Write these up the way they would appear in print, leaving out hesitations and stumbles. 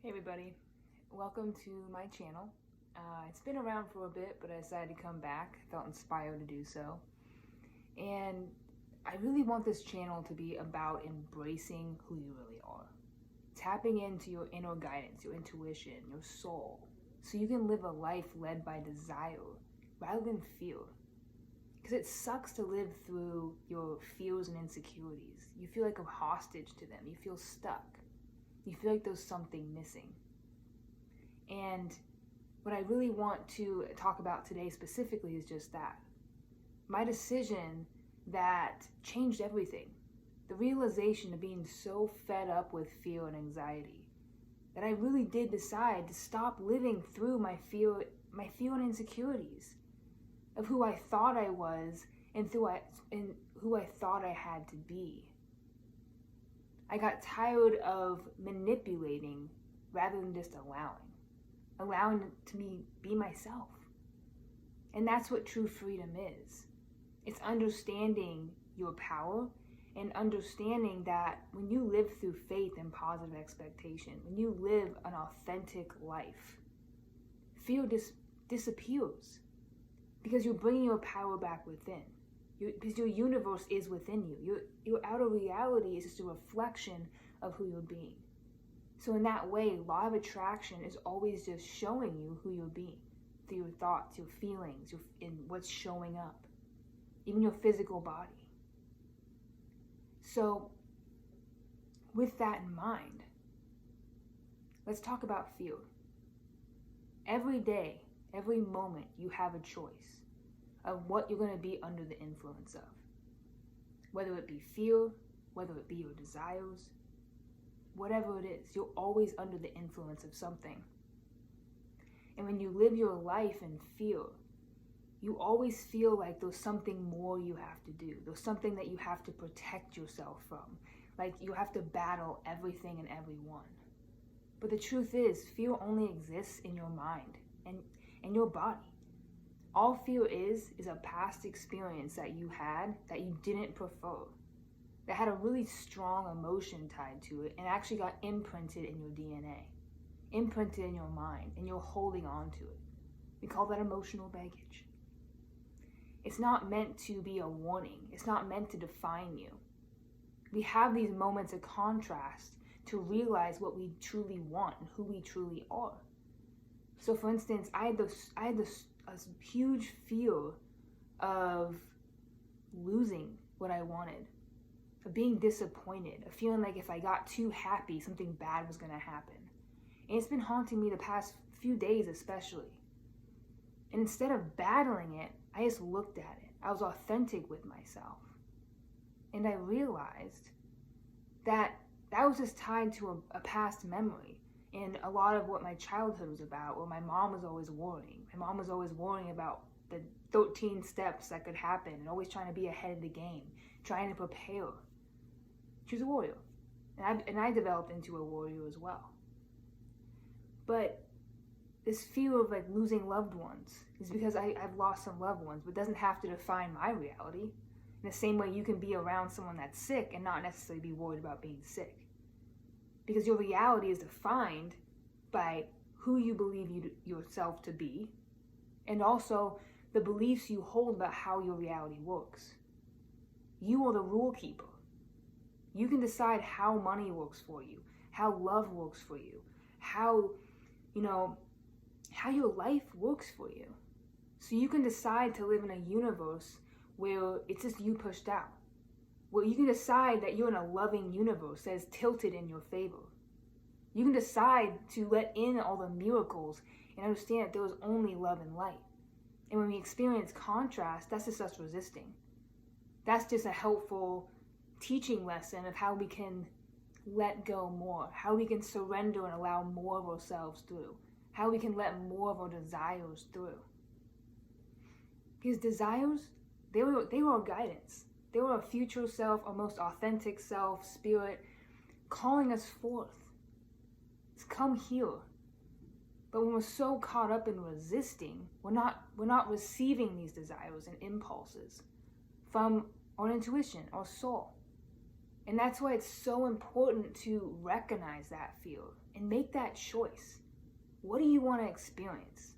Hey everybody, welcome to my channel. It's been around for a bit, but I decided to come back. I felt inspired to do so. And I really want this channel to be about embracing who you really are. Tapping into your inner guidance, your intuition, your soul, so you can live a life led by desire rather than fear. Because it sucks to live through your fears and insecurities. You feel like a hostage to them. You feel stuck. You feel like there's something missing. And what I really want to talk about today specifically is just that. My decision that changed everything. The realization of being so fed up with fear and anxiety that I really did decide to stop living through my fear and insecurities of who I thought I was and who I thought I had to be. I got tired of manipulating rather than just allowing to be myself. And that's what true freedom is. It's understanding your power and understanding that when you live through faith and positive expectation, when you live an authentic life, fear disappears because you're bringing your power back within. Because your universe is within you. Your outer reality is just a reflection of who you're being. So in that way, law of attraction is always just showing you who you're being through your thoughts, your feelings, and what's showing up, even your physical body. So with that in mind, let's talk about fear. Every day, every moment, you have a choice of what you're going to be under the influence of. Whether it be fear, whether it be your desires, whatever it is, you're always under the influence of something. And when you live your life in fear, you always feel like there's something more you have to do. There's something that you have to protect yourself from. Like you have to battle everything and everyone. But the truth is, fear only exists in your mind and your body. All fear is a past experience that you had that you didn't prefer, that had a really strong emotion tied to it and actually got imprinted in your DNA, imprinted in your mind, and you're holding on to it. We call that emotional baggage. It's not meant to be a warning. It's not meant to define you. We have these moments of contrast to realize what we truly want and who we truly are. So for instance, I had a huge fear of losing what I wanted, of being disappointed, of feeling like if I got too happy, something bad was going to happen. And it's been haunting me the past few days especially. And instead of battling it, I just looked at it. I was authentic with myself. And I realized that was just tied to a past memory. And a lot of what my childhood was about, where my mom was always worrying. My mom was always worrying about the 13 steps that could happen and always trying to be ahead of the game, trying to prepare. She was a warrior. And I developed into a warrior as well. But this fear of like losing loved ones is because I've lost some loved ones, but it doesn't have to define my reality. In the same way you can be around someone that's sick and not necessarily be worried about being sick. Because your reality is defined by who you believe yourself to be, and also the beliefs you hold about how your reality works. You are the rule keeper. You can decide how money works for you, how love works for you, how your life works for you. So you can decide to live in a universe where it's just you pushed out. Well, you can decide that you're in a loving universe that is tilted in your favor. You can decide to let in all the miracles and understand that there is only love and light. And when we experience contrast, that's just us resisting. That's just a helpful teaching lesson of how we can let go more, how we can surrender and allow more of ourselves through, how we can let more of our desires through. Because desires, they were our guidance. They were our future self, our most authentic self, spirit, calling us forth. It's come here. But when we're so caught up in resisting, we're not receiving these desires and impulses from our intuition, our soul. And that's why it's so important to recognize that fear, and make that choice. What do you want to experience?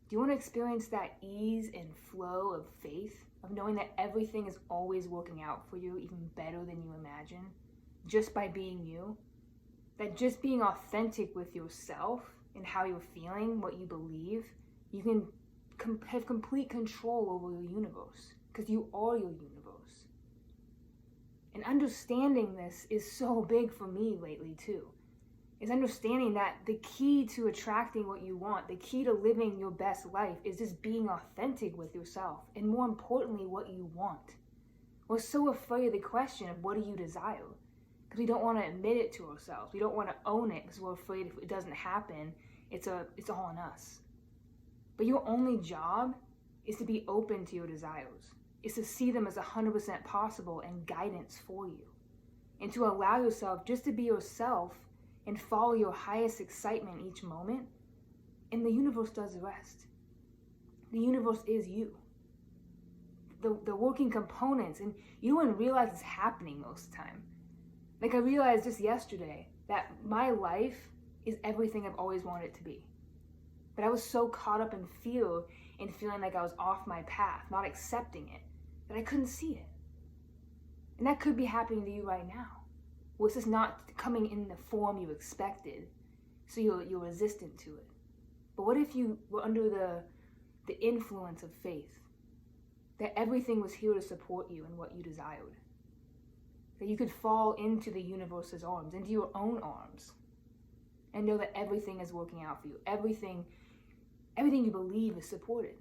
Do you want to experience that ease and flow of faith, of knowing that everything is always working out for you even better than you imagine, just by being you? That just being authentic with yourself and how you're feeling, what you believe, you can have complete control over your universe, because you are your universe. And understanding this is so big for me lately too. Is understanding that the key to attracting what you want, the key to living your best life, is just being authentic with yourself, and more importantly, what you want. We're so afraid of the question of what do you desire, because we don't want to admit it to ourselves. We don't want to own it because we're afraid if it doesn't happen, it's all on us. But your only job is to be open to your desires, is to see them as 100% possible and guidance for you, and to allow yourself just to be yourself and follow your highest excitement each moment, and the universe does the rest. The universe is you. The working components, and you don't even realize it's happening most of the time. Like I realized just yesterday that my life is everything I've always wanted it to be. But I was so caught up in fear and feeling like I was off my path, not accepting it, that I couldn't see it. And that could be happening to you right now. Well, it's just not coming in the form you expected, so you're resistant to it. But what if you were under the influence of faith, that everything was here to support you in what you desired, that you could fall into the universe's arms, into your own arms, and know that everything is working out for you. Everything you believe is supported.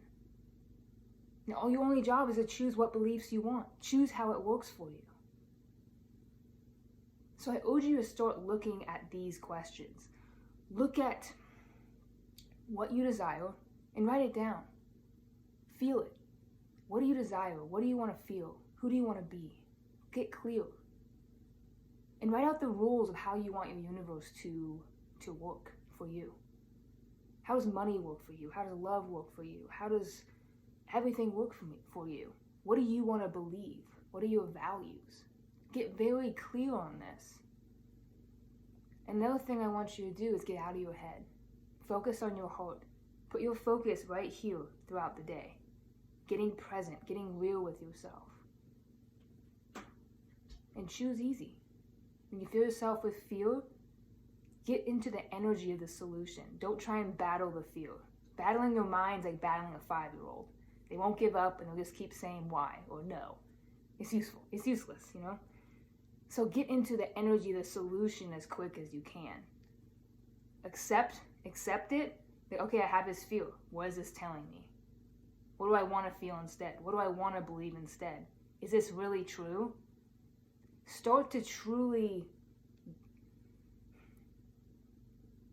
Now, your only job is to choose what beliefs you want. Choose how it works for you. So I urge you to start looking at these questions. Look at what you desire and write it down. Feel it. What do you desire? What do you want to feel? Who do you want to be? Get clear. And write out the rules of how you want your universe to work for you. How does money work for you? How does love work for you? How does everything work for you? What do you want to believe? What are your values? Get very clear on this. Another thing I want you to do is get out of your head. Focus on your heart. Put your focus right here throughout the day. Getting present, getting real with yourself. And choose easy. When you feel yourself with fear, get into the energy of the solution. Don't try and battle the fear. Battling your mind's like battling a 5-year-old. They won't give up and they'll just keep saying why or no. It's useless, you know? So get into the energy of the solution as quick as you can. Accept it. Like, okay, I have this fear. What is this telling me? What do I want to feel instead? What do I want to believe instead? Is this really true? Start to truly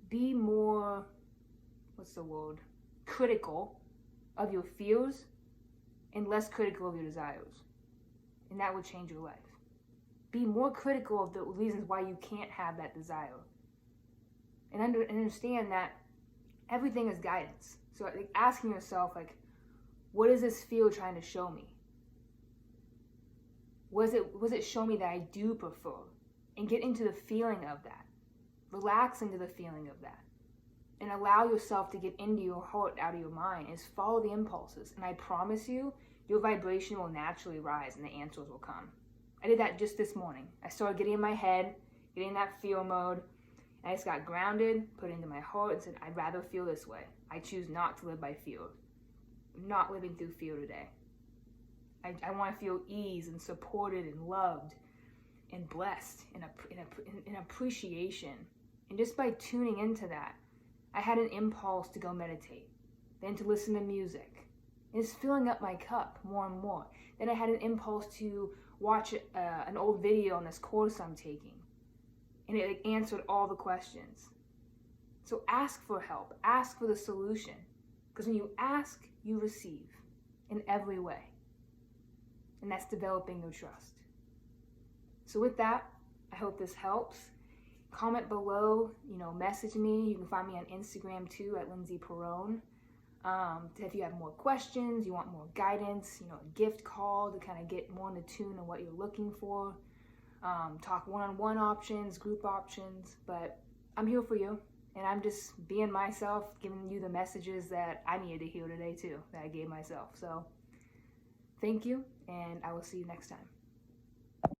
be more, critical of your fears and less critical of your desires. And that will change your life. Be more critical of the reasons why you can't have that desire. And understand that everything is guidance. So like asking yourself, like, what is this fear trying to show me? Was it show me that I do prefer? And get into the feeling of that. Relax into the feeling of that. And allow yourself to get into your heart, out of your mind, and just follow the impulses. And I promise you, your vibration will naturally rise and the answers will come. I did that just this morning. I started getting in my head, getting in that fear mode, and I just got grounded, put it into my heart, and said, I'd rather feel this way. I choose not to live by fear. I'm not living through fear today. I want to feel ease and supported and loved and blessed and appreciation. And just by tuning into that, I had an impulse to go meditate, then to listen to music. And it's filling up my cup more and more. Then I had an impulse to watch an old video on this course I'm taking. And it answered all the questions. So ask for help. Ask for the solution. Because when you ask, you receive in every way. And that's developing your trust. So with that, I hope this helps. Comment below, message me. You can find me on Instagram too at Lindsay Perrone. If you have more questions, you want more guidance, a gift call to kind of get more in tune on what you're looking for. Talk one-on-one options, group options. But I'm here for you. And I'm just being myself, giving you the messages that I needed to hear today too, that I gave myself. So thank you, and I will see you next time.